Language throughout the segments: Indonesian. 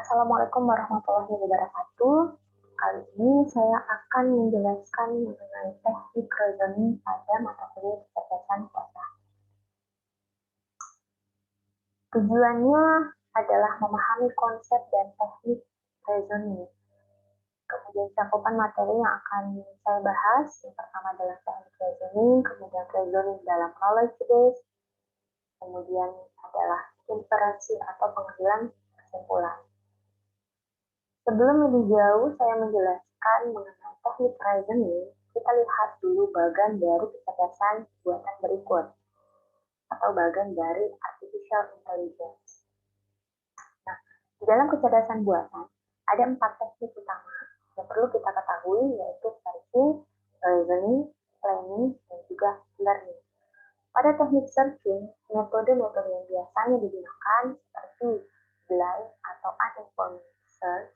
Assalamualaikum warahmatullahi wabarakatuh. Kali ini saya akan menjelaskan mengenai teknik reasoning pada mata kuliah kecerdasan buatan. Tujuannya adalah memahami konsep dan teknik reasoning. Kemudian cakupan materi yang akan saya bahas, yang pertama adalah teknik reasoning, kemudian reasoning dalam knowledge base, kemudian adalah inferensi atau pengambilan kesimpulan. Sebelum lebih jauh saya menjelaskan mengenai teknik reasoning, kita lihat dulu bagian dari kecerdasan buatan berikut, atau bagian dari artificial intelligence. Nah, di dalam kecerdasan buatan, ada 4 teknik utama yang perlu kita ketahui, yaitu searching, reasoning, planning, dan juga learning. Pada teknik searching, metode-metode yang biasanya digunakan seperti blind atau uninformed search,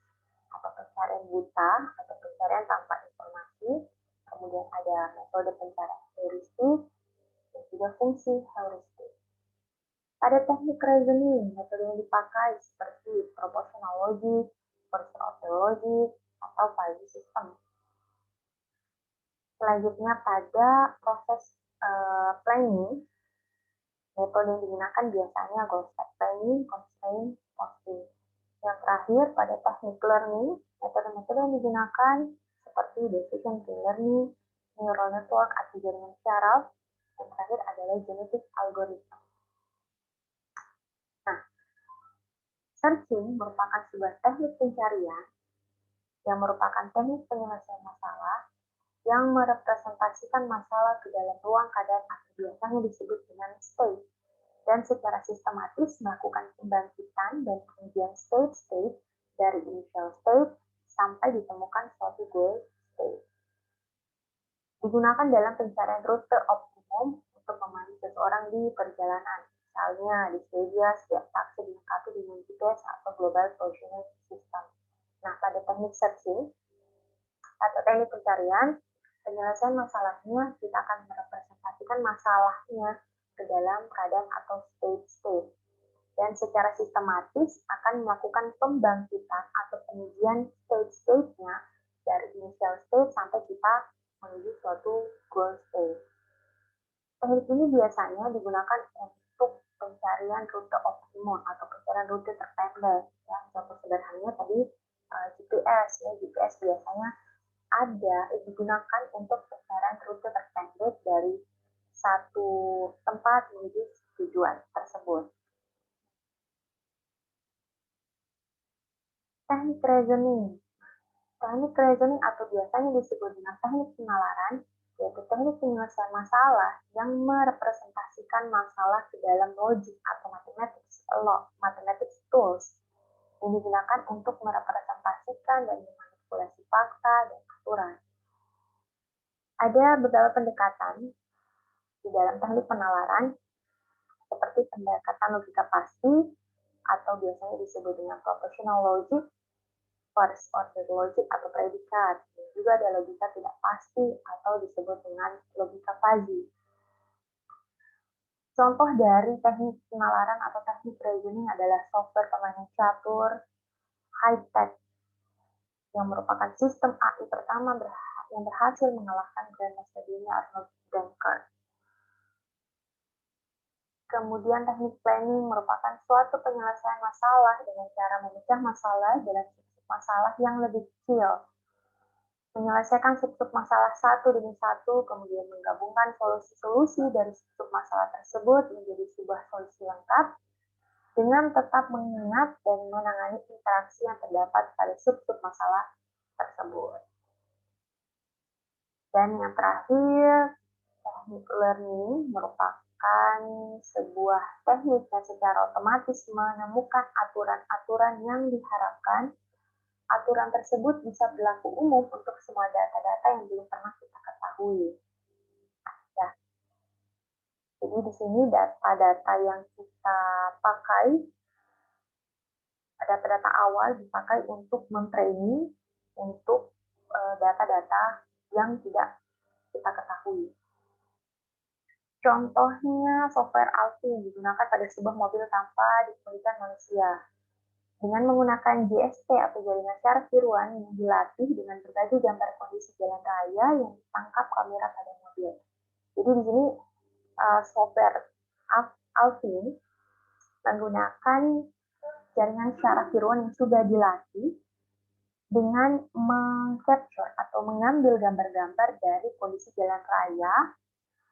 atau pencarian buta, atau pencarian tanpa informasi, kemudian ada metode pencarian heuristik, dan juga fungsi heuristik. Pada teknik reasoning, metode yang dipakai seperti proportional logic, first order logic, atau fuzzy system. Selanjutnya pada proses planning, metode yang digunakan biasanya goal set planning, constraint, posting. Yang terakhir, pada teknik learning, metode-metode yang digunakan seperti decision tree learning, neural network atau jaringan syaraf, dan terakhir adalah genetic algorithm. Nah, searching merupakan sebuah teknik pencarian yang merupakan teknik penyelesaian masalah yang merepresentasikan masalah ke dalam ruang keadaan atau biasanya disebut dengan state, dan secara sistematis melakukan pembangkitan dan pengujian state-state dari initial state sampai ditemukan suatu goal state. Digunakan dalam pencarian rute optimum untuk memandu seseorang di perjalanan, misalnya di Swedia setiap taksi dilengkapi dengan GPS atau Global Positioning System. Nah, pada teknik searching atau teknik pencarian, penyelesaian masalahnya kita akan merepresentasikan masalahnya ke dalam keadaan atau state-state, dan secara sistematis akan melakukan pembangkitan atau pengujian state-state-nya dari initial state sampai kita menuju suatu goal state. Teknik ini biasanya digunakan untuk pencarian rute optimum atau pencarian rute terpendek. Ya, contoh sederhananya tadi GPS. Ya, GPS biasanya digunakan untuk pencarian rute terpendek dari satu tempat menuju tujuan tersebut. Teknik reasoning. Teknik reasoning atau biasanya disebut dengan teknik penalaran, yaitu teknik penyelesaian masalah yang merepresentasikan masalah ke dalam logik atau mathematics tools yang digunakan untuk merepresentasikan dan memanipulasi fakta dan aturan. Ada beberapa pendekatan di dalam teknik penalaran, seperti pendekatan logika pasti, atau biasanya disebut dengan propositional logic, first order logic atau predikat. Dan juga ada logika tidak pasti atau disebut dengan logika fuzzy. Contoh dari teknik penalaran atau teknik reasoning adalah software permainan catur high-tech yang merupakan sistem AI pertama yang berhasil mengalahkan Grandmaster dunia Arnold Denker. Kemudian teknik planning merupakan suatu penyelesaian masalah dengan cara memecah masalah dalam subsub masalah yang lebih kecil. Menyelesaikan subsub masalah satu demi satu, kemudian menggabungkan solusi-solusi dari subsub masalah tersebut menjadi sebuah solusi lengkap dengan tetap mengingat dan menangani interaksi yang terdapat pada subsub masalah tersebut. Dan yang terakhir, teknik learning merupakan sebuah teknik yang secara otomatis menemukan aturan-aturan yang diharapkan. Aturan tersebut bisa berlaku umum untuk semua data-data yang belum pernah kita ketahui. Ya. Jadi di sini data-data yang kita pakai, data-data awal dipakai untuk mentraining untuk data-data yang tidak kita ketahui. Contohnya software Alpha yang digunakan pada sebuah mobil tanpa dikemudikan manusia. Dengan menggunakan JST atau jaringan syaraf tiruan yang dilatih dengan berbagai gambar kondisi jalan raya yang ditangkap kamera pada mobil. Jadi di sini software Alvin menggunakan jaringan syaraf tiruan yang sudah dilatih dengan mengcapture atau mengambil gambar-gambar dari kondisi jalan raya,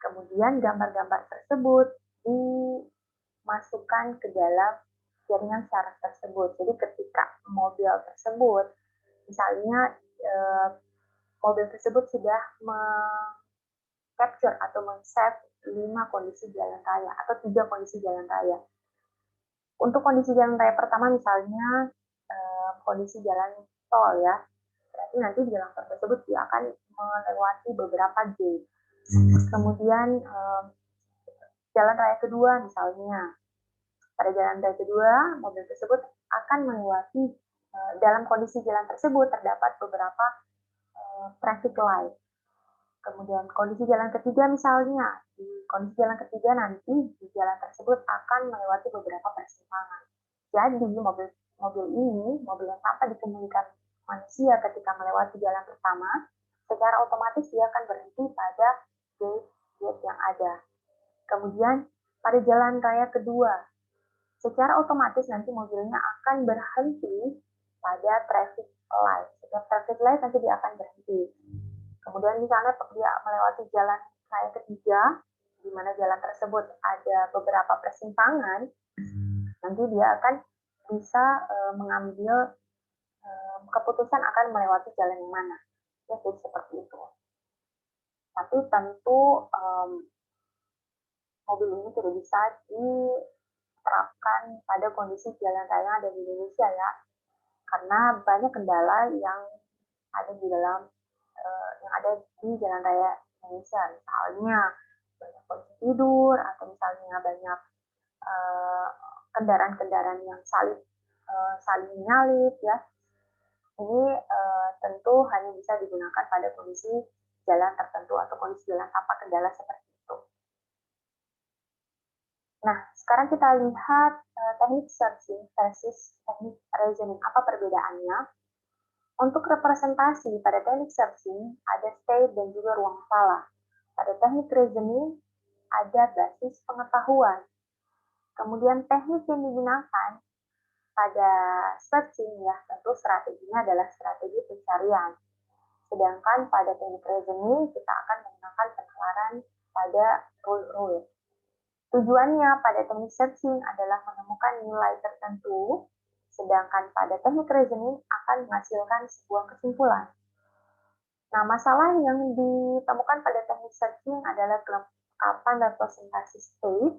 kemudian gambar-gambar tersebut dimasukkan ke dalam jaringan syaraf tersebut. Jadi ketika mobil tersebut, misalnya mobil tersebut sudah capture atau men-save 5 kondisi jalan raya atau 3 kondisi jalan raya. Untuk kondisi jalan raya pertama misalnya kondisi jalan tol ya, berarti nanti di jalan tol tersebut dia akan melewati beberapa gate. Kemudian jalan raya kedua misalnya, pada jalan raya kedua mobil tersebut akan melewati dalam kondisi jalan tersebut terdapat beberapa traffic light. Kemudian kondisi jalan ketiga misalnya, di kondisi jalan ketiga nanti di jalan tersebut akan melewati beberapa persimpangan. Jadi mobil ini, mobil yang tanpa dikemudikan manusia ketika melewati jalan pertama, secara otomatis dia akan berhenti pada gate yang ada. Kemudian pada jalan raya kedua, secara otomatis nanti mobilnya akan berhenti pada traffic light. Setiap traffic light nanti dia akan berhenti. Kemudian misalnya dia melewati jalan raya ketiga, di mana jalan tersebut ada beberapa persimpangan, nanti dia akan bisa mengambil keputusan akan melewati jalan yang mana. Ya, jadi seperti itu. Tapi tentu mobil ini tidak bisa diterapkan pada kondisi jalan raya yang ada di Indonesia ya, karena banyak kendala yang ada di dalam yang ada di jalan raya Indonesia, misalnya banyak polisi tidur atau misalnya banyak kendaraan-kendaraan yang saling menyalip ya. Ini tentu hanya bisa digunakan pada kondisi jalan tertentu atau kondisi jalan tanpa kendala seperti itu. Nah, sekarang kita lihat teknik searching versus teknik reasoning. Apa perbedaannya? Untuk representasi pada teknik searching ada state dan juga ruang salah. Pada teknik reasoning ada basis pengetahuan. Kemudian teknik yang digunakan pada searching ya tentu strateginya adalah strategi pencarian. Sedangkan pada teknik reasoning kita akan menggunakan penalaran pada rule. Tujuannya pada teknik searching adalah menemukan nilai tertentu, sedangkan pada teknik reasoning akan menghasilkan sebuah kesimpulan. Nah, masalah yang ditemukan pada teknik searching adalah kelengkapan representasi state,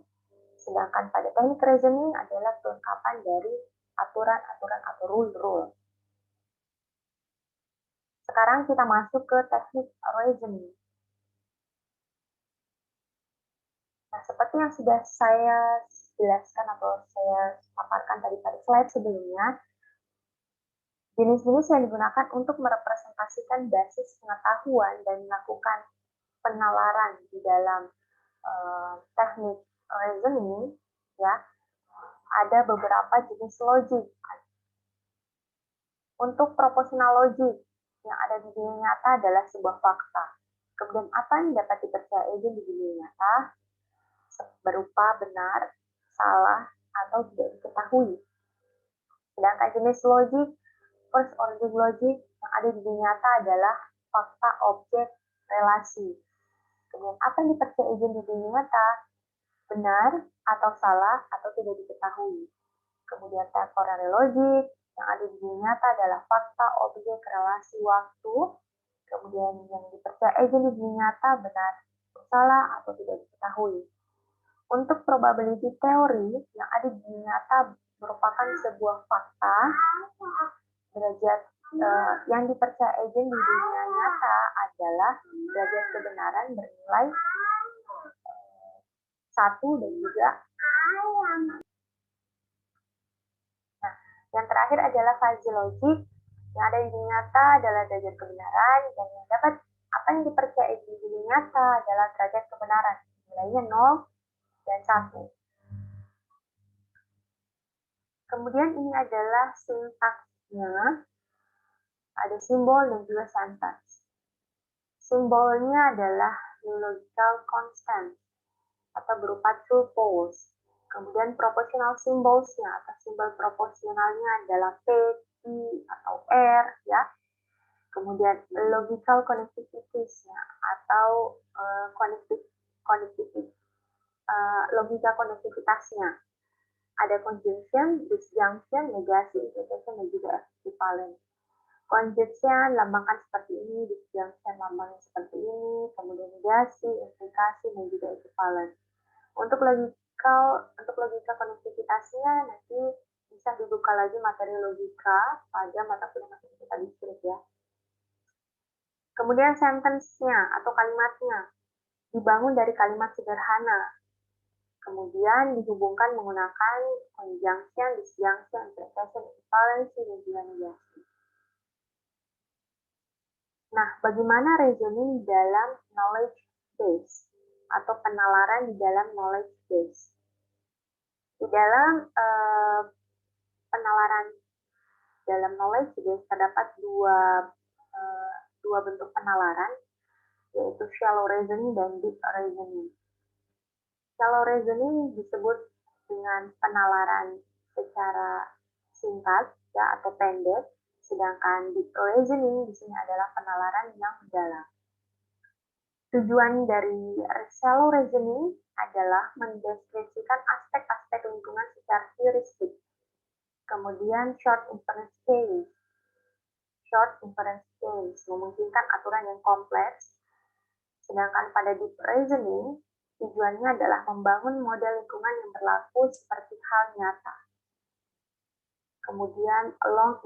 sedangkan pada teknik reasoning adalah kelengkapan dari aturan-aturan atau rule. Sekarang kita masuk ke teknik reasoning. Nah, seperti yang sudah saya jelaskan atau saya paparkan tadi pada slide sebelumnya, jenis-jenis yang digunakan untuk merepresentasikan basis pengetahuan dan melakukan penalaran di dalam teknik reasoning, ya, ada beberapa jenis logik. Untuk proporsional logik yang ada di dunia nyata adalah sebuah fakta. Kemudian apa yang dapat dipercayai di dunia nyata berupa benar, salah, atau tidak diketahui. Sedangkan jenis logik, first order logic yang ada di dunia nyata adalah fakta, objek, relasi. Kemudian apa yang dipercayai di dunia nyata benar atau salah atau tidak diketahui. Kemudian temporary logic yang ada di dunia nyata adalah fakta, objek, relasi, waktu. Kemudian yang dipercayai di dunia nyata benar, salah, atau tidak diketahui. Untuk probability theory yang ada di dunia nyata merupakan sebuah fakta, derajat yang dipercayai di dunia nyata adalah derajat kebenaran bernilai 1 dan juga. Nah, yang terakhir adalah fuzzy logic yang ada di dunia nyata adalah derajat kebenaran dan yang dapat apa yang dipercayai di dunia nyata adalah derajat kebenaran nilainya 0 dan 1. Kemudian ini adalah sintaksnya, ada simbol dan juga sentence. Simbolnya adalah logical constant atau berupa true false. Kemudian proportional symbolsnya atau simbol proporsionalnya adalah P, Q, atau R ya. Kemudian logical connectivities-nya atau logika konektivitasnya. Ada conjunction, disjunction, negasi, implication, dan juga equivalent. Conjunction lambangkan seperti ini, disjunction lambangnya seperti ini, kemudian negasi, implikasi, dan juga equivalent. Untuk logika konektivitasnya nanti bisa dibuka lagi materi logika pada mata kuliah matematika distrik ya. Kemudian sentence-nya atau kalimatnya dibangun dari kalimat sederhana. Kemudian dihubungkan menggunakan conjunction, disjunction, implication, equivalency, dan juga negasi. Nah, bagaimana reasoning dalam knowledge base atau penalaran di dalam knowledge base? Di dalam penalaran dalam knowledge base terdapat dua bentuk penalaran, yaitu shallow reasoning dan deep reasoning. Shallow reasoning disebut dengan penalaran secara singkat ya atau pendek, sedangkan deep reasoning di sini adalah penalaran yang mendalam. Tujuan dari shallow reasoning adalah mendeskripsikan aspek-aspek lingkungan secara heuristik. Kemudian short inference case memungkinkan aturan yang kompleks, sedangkan pada deep reasoning tujuannya adalah membangun model lingkungan yang berlaku seperti hal nyata. Kemudian long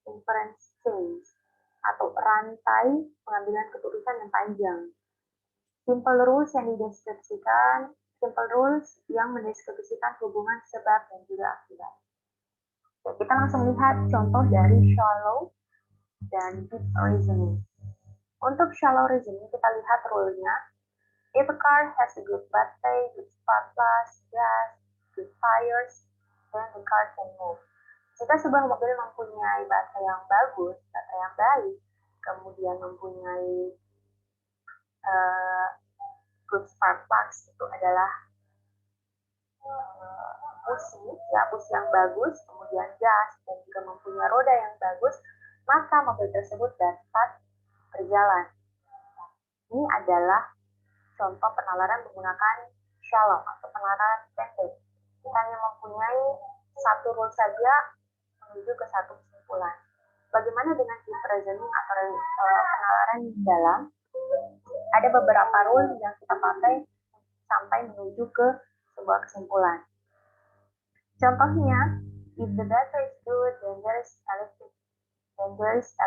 inference chains atau rantai pengambilan keputusan yang panjang. Simple rules yang mendeskripsikan hubungan sebab dan juga akibat. Oke, kita langsung lihat contoh dari shallow dan deep reasoning. Untuk shallow reasoning kita lihat rule-nya. If a car has a good battery, good spark plugs, gas, good tires, then the car can move. Jika sebuah mobil mempunyai baterai yang bagus, baterai yang baik, kemudian mempunyai good spark plugs, itu adalah busi yang bagus, kemudian gas, dan juga mempunyai roda yang bagus, maka mobil tersebut dapat berjalan. Ini adalah contoh penalaran menggunakan shallow atau penalaran pendek. Kita hanya mempunyai satu rule saja menuju ke satu kesimpulan. Bagaimana dengan deep reasoning atau penalaran dalam? Ada beberapa rule yang kita pakai sampai menuju ke sebuah kesimpulan. Contohnya, if the battery is good, then there is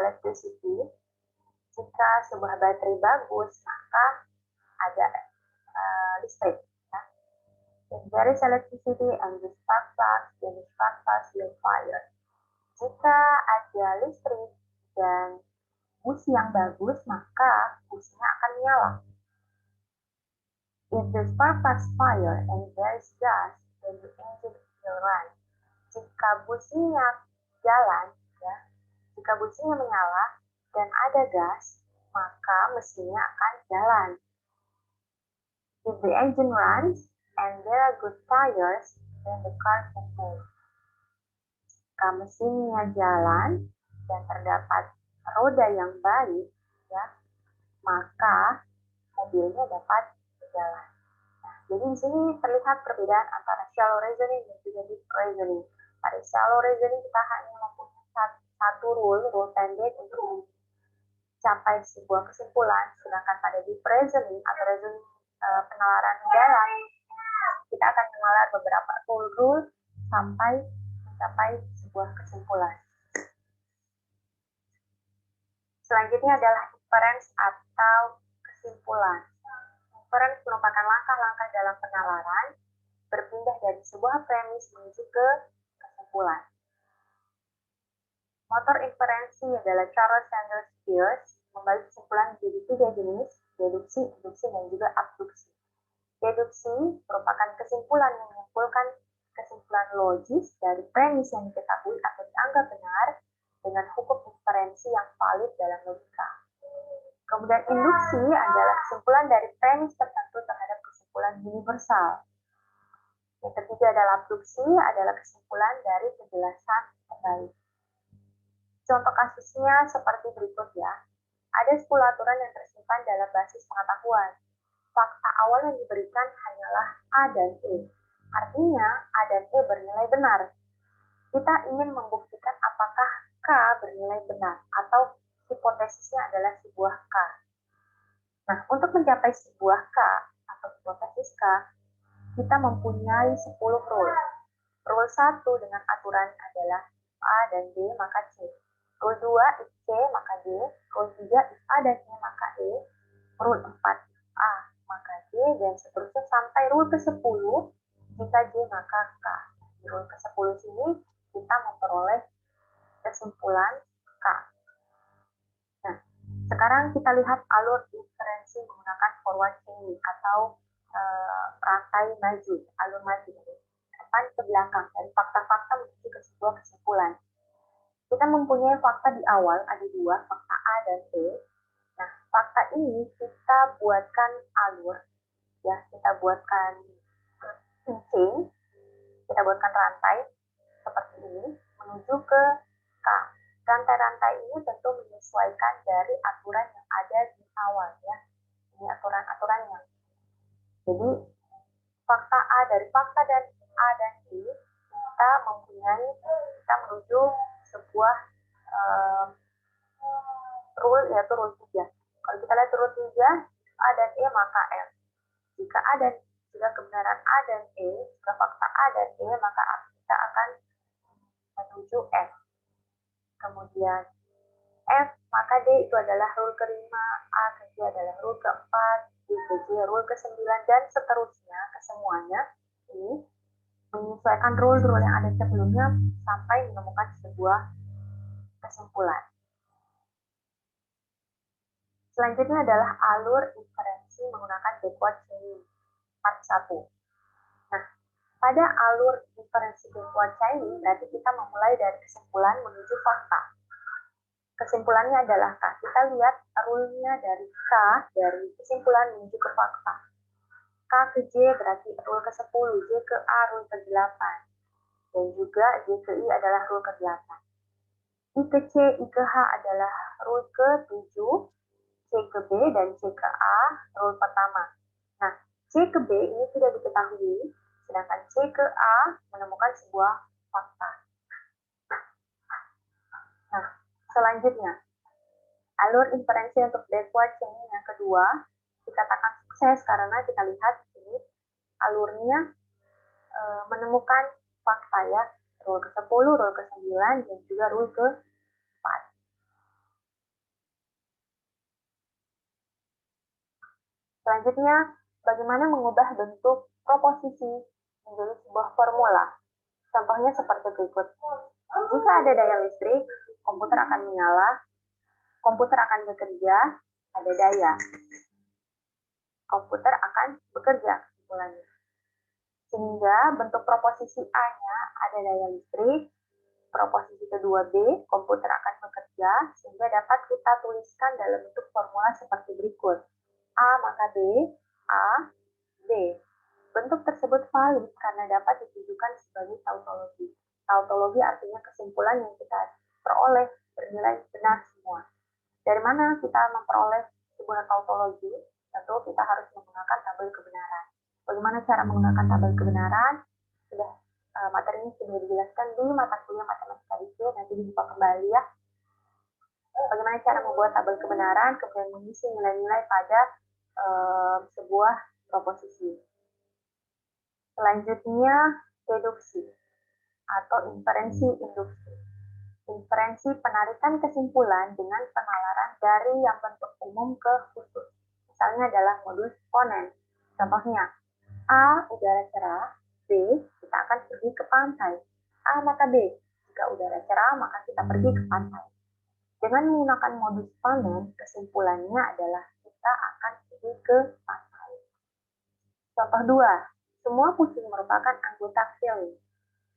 electricity. Jika sebuah baterai bagus, maka ada listrik. Ya. If there is electricity and the spark plugs, then the spark plugs will fire. Jika ada listrik dan busi yang bagus, maka businya akan menyala. If the spark plugs fire and there is gas, then the engine will run. Jika businya jalan, ya, jika businya menyala dan ada gas, maka mesinnya akan jalan. If the engine runs and there are good tires, then the car can move. Jika mesinnya jalan dan terdapat roda yang baik, ya, maka mobilnya dapat berjalan. Nah, jadi di sini terlihat perbedaan antara shallow reasoning dan juga deep reasoning. Pada shallow reasoning kita hanya mempunyai satu rule pendek untuk mencapai sebuah kesimpulan, sedangkan pada deep reasoning atau reasoning penalaran dalam, kita akan menalar beberapa rule sampai mencapai sebuah kesimpulan. Selanjutnya adalah inference atau kesimpulan. Inference merupakan langkah-langkah dalam penalaran, berpindah dari sebuah premis menuju ke kesimpulan. Motor inferensi adalah Charles Sanders Peirce membagi kesimpulan menjadi 3 jenis, deduksi, induksi, dan juga abduksi. Deduksi merupakan kesimpulan yang menyimpulkan kesimpulan logis dari premis yang diketahui atau dianggap benar dengan hukum inferensi yang valid dalam logika. Kemudian induksi adalah kesimpulan dari premis tertentu terhadap kesimpulan universal. Yang ketiga adalah abduksi, adalah kesimpulan dari penjelasan terbalik. Contoh kasusnya seperti berikut ya. Ada 10 aturan yang tersimpan dalam basis pengetahuan. Fakta awal yang diberikan hanyalah A dan E. Artinya, A dan E bernilai benar. Kita ingin membuktikan apakah K bernilai benar atau hipotesisnya adalah sebuah K. Nah, untuk mencapai sebuah K atau hipotesis K, kita mempunyai 10 rule. Rule 1 dengan aturan adalah A dan B maka C. Rule 2 if C maka D. Rule 3 if A dan E maka E. Rule 4 if A maka D, dan seterusnya sampai rule ke-10 jika D maka K. Di rule ke-10 sini kita memperoleh kesimpulan K. Nah, sekarang kita lihat alur inferensi menggunakan forward chaining atau rantai maju, alur maju dari depan ke belakang, dari fakta-fakta menuju ke sebuah kesimpulan. Kita mempunyai fakta di awal, ada 2, fakta A dan B. Nah, fakta ini kita buatkan alur, ya, kita buatkan chain, kita buatkan rantai seperti ini menuju ke K. Rantai-rantai ini tentu menyesuaikan dari aturan yang ada di awal, ya. Ini aturan-aturannya. Jadi fakta A dari fakta dan A dan B kita menuju sebuah rule, yaitu rule 3. Kalau kita lihat rule 3, A dan E maka F. Jika kebenaran A dan E, jika fakta A dan E, maka kita akan menuju F. Kemudian F maka D itu adalah rule ke-5, A ke G adalah rule ke-4, D ke G rule ke-9, dan seterusnya kesemuanya ini menyesuaikan rule-rule yang ada sebelumnya sampai menemukan sebuah kesimpulan. Selanjutnya adalah alur inferensi menggunakan backward chaining part 1. Nah, pada alur inferensi backward chaining berarti kita memulai dari kesimpulan menuju fakta. Kesimpulannya adalah K. Kita lihat rule-nya dari K, dari kesimpulan menuju ke fakta. K ke J berarti rule ke-10, J ke A rule ke-8, dan juga J ke I adalah rule ke-8. I ke C, I ke H adalah rule ke-7, C ke B, dan C ke A rule pertama. Nah, C ke B ini sudah diketahui, sedangkan C ke A menemukan sebuah fakta. Nah, selanjutnya, alur inferensi untuk backward chaining yang kedua dikatakan sukses karena kita lihat ini alurnya menemukan fakta, ya, rule ke-10, rule ke-9, dan juga rule ke-4. Selanjutnya, bagaimana mengubah bentuk proposisi menjadi sebuah formula? Contohnya seperti berikut. Jika ada daya listrik, komputer akan menyala, komputer akan bekerja, ada daya. Komputer akan bekerja, kesimpulannya. Sehingga bentuk proposisi A-nya ada daya listrik, proposisi kedua B, komputer akan bekerja, sehingga dapat kita tuliskan dalam bentuk formula seperti berikut. A maka B, A, B. Bentuk tersebut valid karena dapat ditujukan sebagai tautologi. Tautologi artinya kesimpulan yang kita peroleh bernilai benar semua. Dari mana kita memperoleh sebuah tautologi? Tentu kita harus menggunakan tabel kebenaran. Bagaimana cara menggunakan tabel kebenaran? Materinya sudah dijelaskan di mata kuliah matematika detail, nanti dibuka kembali, ya. Bagaimana cara membuat tabel kebenaran, kemudian mengisi nilai-nilai pada sebuah proposisi. Selanjutnya, deduksi atau inferensi induksi. Inferensi penarikan kesimpulan dengan penalaran dari yang bentuk umum ke khusus. Misalnya adalah modus ponens. Contohnya, A, udara cerah, B, kita akan pergi ke pantai. A maka B, jika udara cerah maka kita pergi ke pantai. Dengan menggunakan modus ponens, kesimpulannya adalah kita akan pergi ke pantai. Contoh 2, semua kucing merupakan anggota family.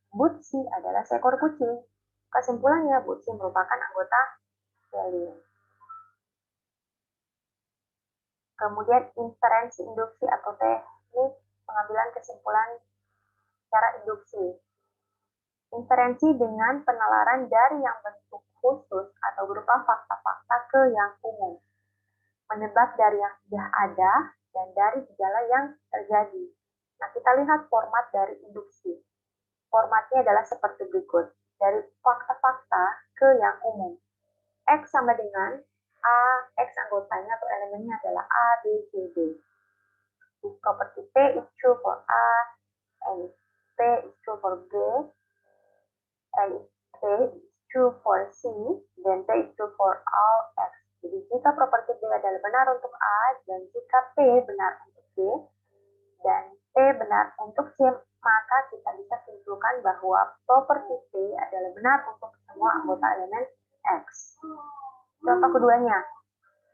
Butsi adalah seekor kucing. Kesimpulannya, Butsi merupakan anggota Yelin. Kemudian inferensi induksi atau teknik pengambilan kesimpulan secara induksi. Inferensi dengan penalaran dari yang bentuk khusus atau berupa fakta-fakta ke yang umum. Menebak dari yang sudah ada dan dari gejala yang terjadi. Nah, kita lihat format dari induksi. Formatnya adalah seperti berikut. Dari fakta-fakta ke yang umum. X sama dengan A, X anggotanya atau elemennya adalah A, B, C, D. If property P is true for A, and P is true for B, and P is true for C, then P is true for all X. Jadi jika properti B adalah benar untuk A, dan jika P benar untuk B, dan P benar untuk C, maka kita bisa simpulkan bahwa properti P adalah benar untuk semua anggota elemen X. Contoh keduanya,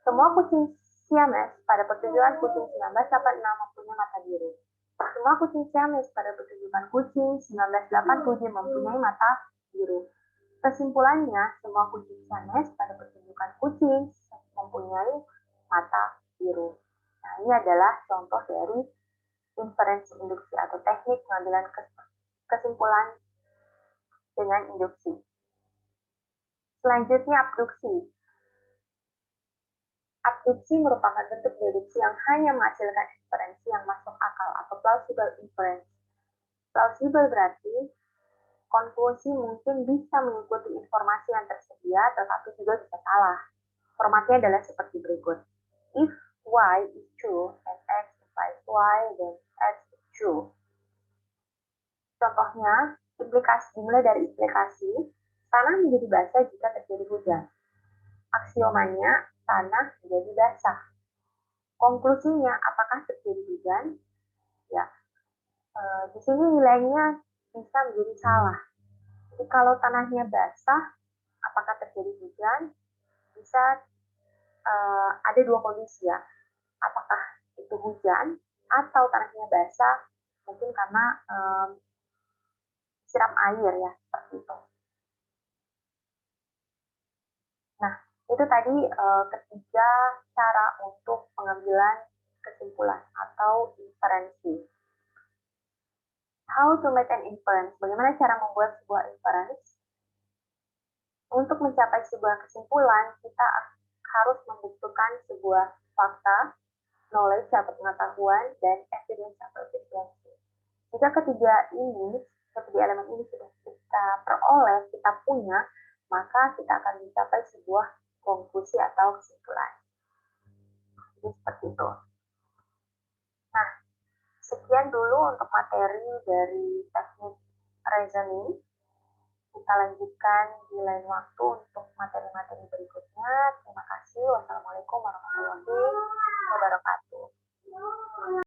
semua kucing Siamese pada pertunjukan kucing 1986 mempunyai mata biru. Semua kucing Siamese pada pertunjukan kucing 1987 mempunyai mata biru. Kesimpulannya, semua kucing Siamese pada pertunjukan kucing mempunyai mata biru. Nah, ini adalah contoh dari inferensi induksi atau teknik pengambilan kesimpulan dengan induksi. Selanjutnya, abduksi. Abduksi merupakan bentuk deduksi yang hanya menghasilkan inferensi yang masuk akal atau plausible inference. Plausible berarti konklusi mungkin bisa mengikuti informasi yang tersedia, tetapi juga bisa salah. Formatnya adalah seperti berikut. If Y is true and X implies Y, then X is true. Contohnya, dimulai dari implikasi, tanah menjadi basah jika terjadi hujan. Aksiomanya, tanah menjadi basah. Konklusinya, apakah terjadi hujan? Ya, di sini nilainya bisa menjadi salah. Jadi kalau tanahnya basah, apakah terjadi hujan? Bisa ada dua kondisi ya. Apakah itu hujan atau tanahnya basah? Mungkin karena siram air ya, seperti itu. Nah, itu tadi ketiga cara untuk pengambilan kesimpulan atau inferensi. How to make an inference? Bagaimana cara membuat sebuah inference? Untuk mencapai sebuah kesimpulan, kita harus membutuhkan sebuah fakta, knowledge atau pengetahuan, dan evidence atau evidensi. Jika ketiga elemen ini sudah kita peroleh, kita punya, maka kita akan mencapai sebuah konklusi atau kesimpulan. Jadi seperti itu. Nah, sekian dulu untuk materi dari teknik reasoning. Kita lanjutkan di lain waktu untuk materi-materi berikutnya. Terima kasih. Wassalamualaikum warahmatullahi wabarakatuh.